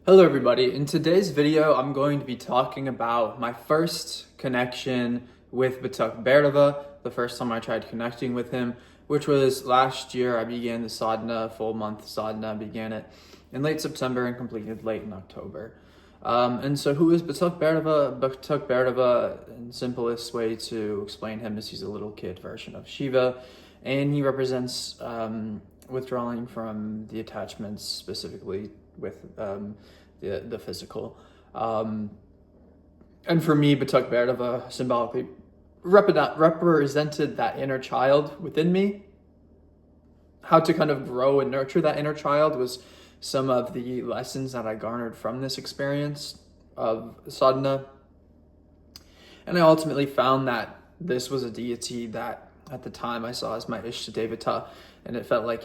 Hello everybody. In today's video, I'm going to be talking about my first connection with Batuk Bhairava, the first time I tried connecting with him, which was last year. I began the Sadhana, full month Sadhana, began it in late September and completed late in October. And so who is Batuk Bhairava? Batuk Bhairava, in the simplest way to explain him, is he's a little kid version of Shiva, and he represents withdrawing from the attachments, specifically with the physical. And for me, Batuk Bhairava symbolically represented that inner child within me. How to kind of grow and nurture that inner child was some of the lessons that I garnered from this experience of sadhana. And I ultimately found that this was a deity that at the time I saw as my Ishtadevata, and it felt like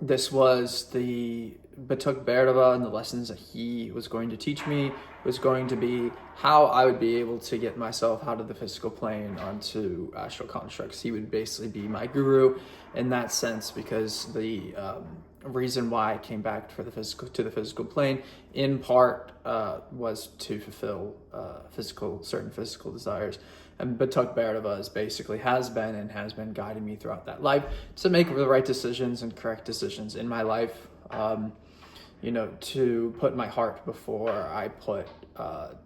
this was the Batuk Bhairava, and the lessons that he was going to teach me was going to be how I would be able to get myself out of the physical plane onto astral constructs. He would basically be my guru in that sense, because the reason why I came back to the physical plane, in part, was to fulfill certain physical desires. And Batuk Bhairava has been guiding me throughout that life to make the right decisions and correct decisions in my life. To put my heart before I put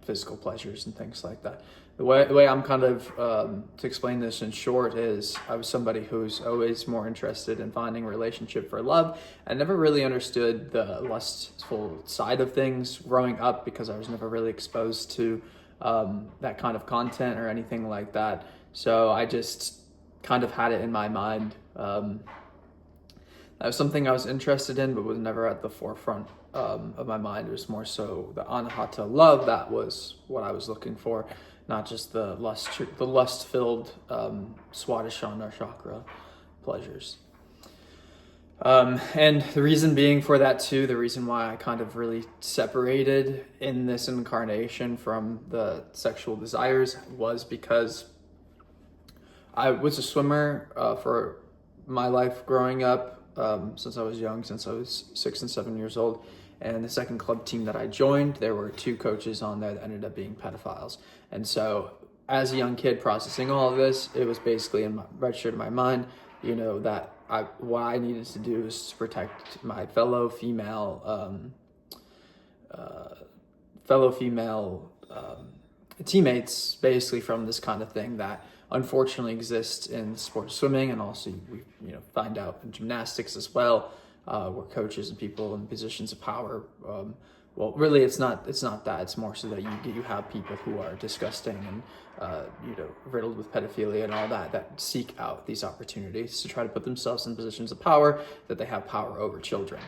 physical pleasures and things like that. The way I'm kind of, to explain this in short, is I was somebody who's always more interested in finding a relationship for love. I never really understood the lustful side of things growing up, because I was never really exposed to that kind of content or anything like that. So I just kind of had it in my mind. That was something I was interested in, but was never at the forefront of my mind. It was more so the anahata love. That was what I was looking for, not just the lust-filled swadhisthana chakra pleasures. And the reason being for that too, the reason why I kind of really separated in this incarnation from the sexual desires, was because I was a swimmer for my life growing up. Since I was young, since I was 6 and 7 years old. And the second club team that I joined, there were 2 coaches on there that ended up being pedophiles. And so as a young kid processing all of this, it was basically registered in my mind, that what I needed to do is to protect my fellow female teammates, basically, from this kind of thing that unfortunately exists in the sport of swimming, and also we find out in gymnastics as well, where coaches and people in positions of power, well, really it's not that. It's more so that you have people who are disgusting and riddled with pedophilia and all that seek out these opportunities to try to put themselves in positions of power, that they have power over children.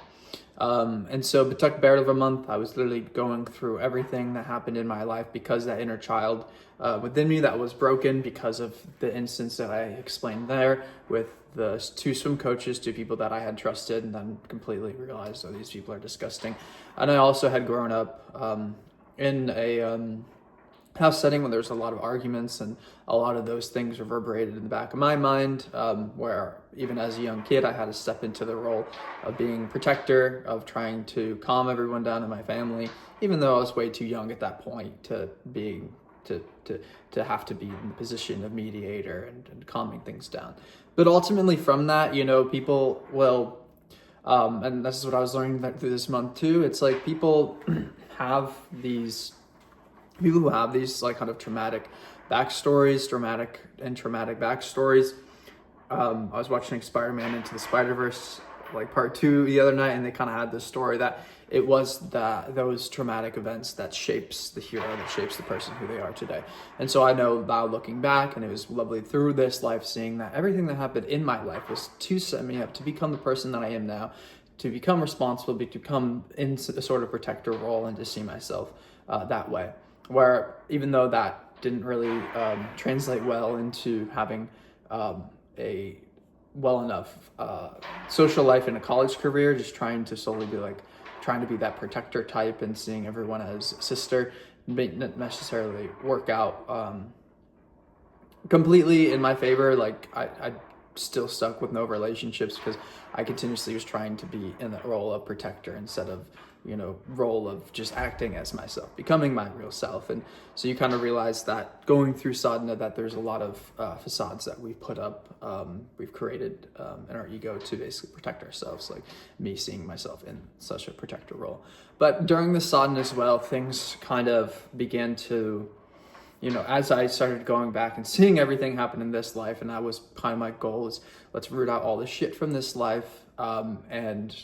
And so Batuk Bhairava month, I was literally going through everything that happened in my life, because that inner child within me that was broken because of the instance that I explained there with the 2 swim coaches, 2 people that I had trusted, and then completely realized, oh, these people are disgusting. And I also had grown up in a house setting where there's a lot of arguments, and a lot of those things reverberated in the back of my mind, where even as a young kid, I had to step into the role of being protector, of trying to calm everyone down in my family, even though I was way too young at that point to have to be in the position of mediator and calming things down. But ultimately from that, people will, and this is what I was learning through this month too, it's like people who have these like kind of traumatic backstories. I was watching Spider-Man Into the Spider-Verse, like part 2 the other night, and they kind of had this story that it was those traumatic events that shapes the hero, that shapes the person who they are today. And so I know now, looking back, and it was lovely through this life, seeing that everything that happened in my life was to set me up to become the person that I am now, to become responsible, to become in a sort of protector role, and to see myself that way. Where even though that didn't really translate well into having a well enough social life in a college career, just trying to solely be that protector type and seeing everyone as sister, didn't necessarily work out completely in my favor. Like I still stuck with no relationships because I continuously was trying to be in that role of protector instead of, role of just acting as myself, becoming my real self. And so you kind of realize that going through sadhana, that there's a lot of facades that we've put up, we've created in our ego to basically protect ourselves, like me seeing myself in such a protector role. But during the sadhana as well, things kind of began to, as I started going back and seeing everything happen in this life, and that was kind of my goal, is let's root out all the shit from this life, and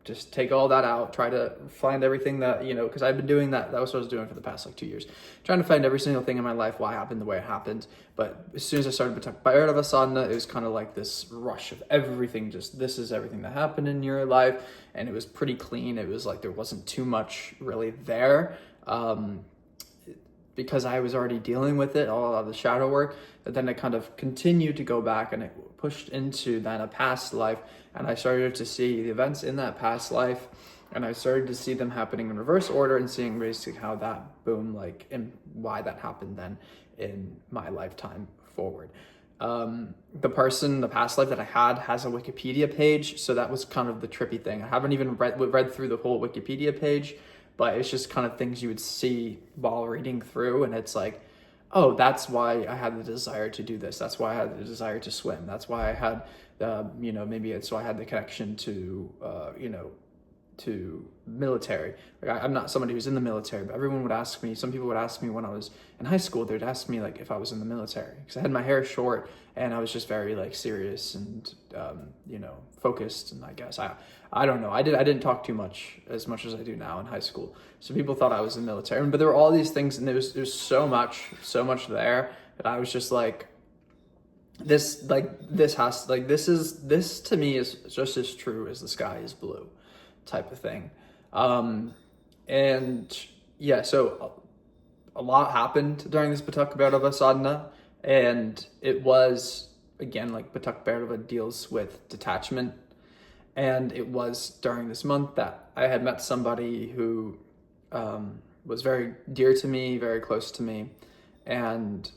just take all that out, try to find everything that, because I've been doing that. That was what I was doing for the past 2 years, trying to find every single thing in my life, why it happened the way it happened. But as soon as I started Bhairava sadhana, it was kind of like this rush of everything, just this is everything that happened in your life. And it was pretty clean. It was like there wasn't too much really there, because I was already dealing with it, all of the shadow work. But then it kind of continued to go back, and it pushed into then a past life. And I started to see the events in that past life, and I started to see them happening in reverse order, and seeing basically how that boom, and why that happened then in my lifetime forward. The past life that I had has a Wikipedia page. So that was kind of the trippy thing. I haven't even read through the whole Wikipedia page, but it's just kind of things you would see while reading through. And it's like, oh, that's why I had the desire to do this. That's why I had the desire to swim. That's why I had, maybe it's why I had the connection to, to military. Like I'm not somebody who's in the military, but some people would ask me when I was in high school, they'd ask me like if I was in the military, because I had my hair short and I was just very like serious and, focused. And I guess, I don't know. I didn't talk too much as I do now in high school. So people thought I was in the military, but there were all these things, and there's so much there that I was just like, this to me is just as true as the sky is blue type of thing. And yeah, so a lot happened during this Batuk Bhairava sadhana, and it was, again, like Batuk Bhairava deals with detachment. And it was during this month that I had met somebody who was very dear to me, very close to me. And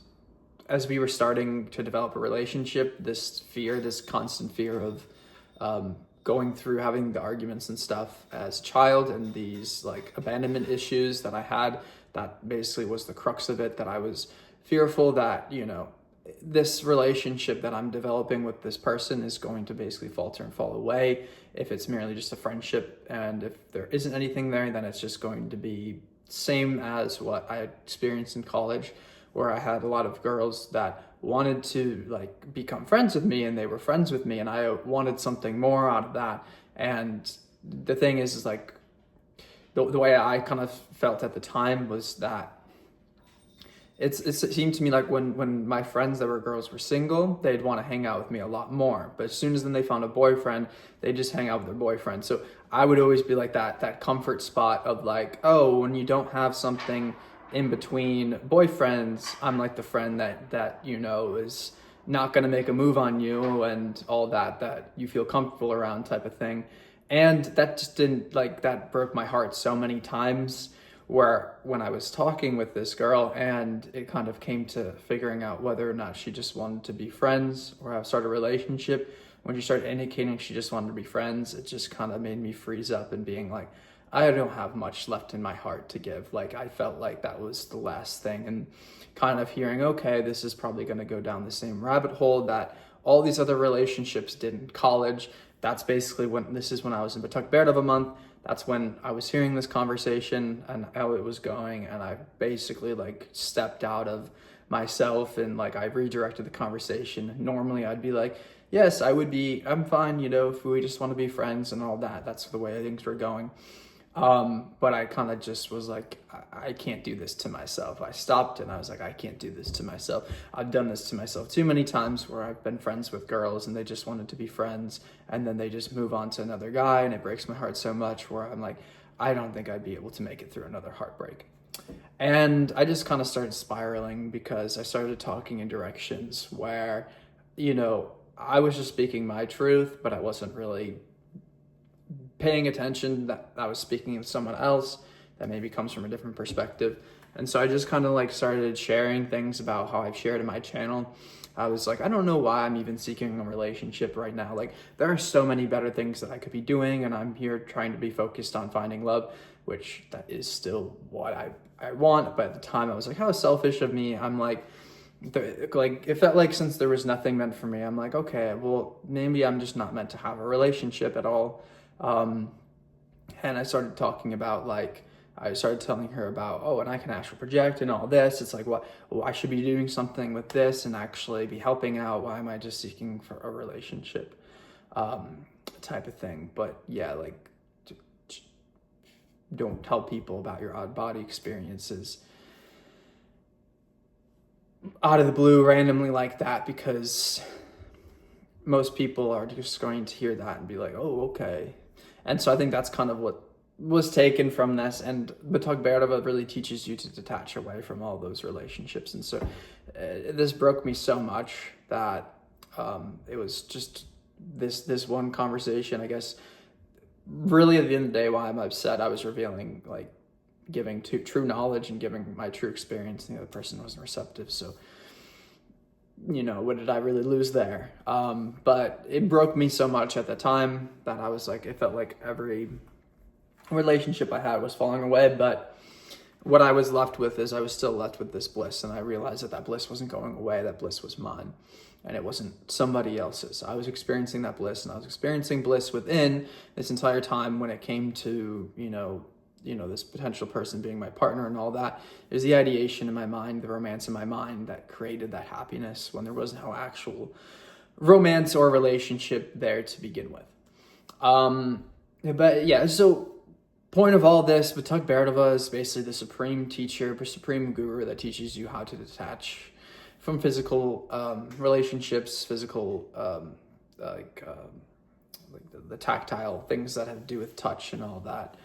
as we were starting to develop a relationship, this constant fear of going through having the arguments and stuff as a child, and these like abandonment issues that I had, that basically was the crux of it, that I was fearful that, this relationship that I'm developing with this person is going to basically falter and fall away if it's merely just a friendship. And if there isn't anything there, then it's just going to be same as what I experienced in college, where I had a lot of girls that wanted to like become friends with me, and they were friends with me, and I wanted something more out of that. And the thing is like the way I kind of felt at the time was that it seemed to me like when my friends that were girls were single, they'd want to hang out with me a lot more. But as soon as then they found a boyfriend, they just hang out with their boyfriend. So I would always be like that comfort spot of like, oh, when you don't have something in between boyfriends, I'm like the friend that is not going to make a move on you and all that you feel comfortable around type of thing. And that just that broke my heart so many times, where when I was talking with this girl, and it kind of came to figuring out whether or not she just wanted to be friends or start a relationship. When she started indicating she just wanted to be friends, it just kind of made me freeze up and being like, I don't have much left in my heart to give. Like I felt like that was the last thing, and kind of hearing, okay, this is probably going to go down the same rabbit hole that all these other relationships did in college. That's basically when I was in Batuk Bhairava month. That's when I was hearing this conversation and how it was going, and I basically like stepped out of myself and like I redirected the conversation. Normally I'd be like, yes, I'm fine, if we just want to be friends and all that. That's the way things were going. But I kind of just was like, I can't do this to myself. I stopped and I was like, I can't do this to myself. I've done this to myself too many times, where I've been friends with girls and they just wanted to be friends, and then they just move on to another guy, and it breaks my heart so much, where I'm like, I don't think I'd be able to make it through another heartbreak. And I just kind of started spiraling, because I started talking in directions where, I was just speaking my truth, but I wasn't really paying attention that I was speaking of someone else. that maybe comes from a different perspective. And so I just kind of like started sharing things about how I've shared in my channel. I was like, I don't know why I'm even seeking a relationship right now. Like, there are so many better things that I could be doing, and I'm here trying to be focused on finding love, which that is still what I want. But at the time I was like, how selfish of me. I'm like it felt like since there was nothing meant for me, I'm like, okay, well, maybe I'm just not meant to have a relationship at all. And I started talking about like, I started telling her about, oh, and I can astral project and all this. It's like, what? Well, I should be doing something with this and actually be helping out. Why am I just seeking for a relationship, type of thing? But yeah, like, don't tell people about your odd body experiences out of the blue randomly like that, because most people are just going to hear that and be like, oh, okay. And so I think that's kind of what was taken from this. And Batuk Bhairava really teaches you to detach away from all those relationships. And so this broke me so much that it was just this one conversation, I guess, really at the end of the day, why I'm upset. I was revealing, like, giving true knowledge and giving my true experience, and the other person wasn't receptive. So, you know, what did I really lose there? But it broke me so much at the time that I was like, it felt like every relationship I had was falling away. But what I was left with is I was still left with this bliss, and I realized that bliss wasn't going away. That bliss was mine, and it wasn't somebody else's. I was experiencing that bliss, and I was experiencing bliss within this entire time. When it came to, you know, this potential person being my partner and all that, it was the ideation in my mind, the romance in my mind, that created that happiness when there was no actual romance or relationship there to begin with. But yeah, so point of all this, Batuk Bhairava is basically the supreme teacher, supreme guru that teaches you how to detach from physical relationships, physical the tactile things that have to do with touch and all that.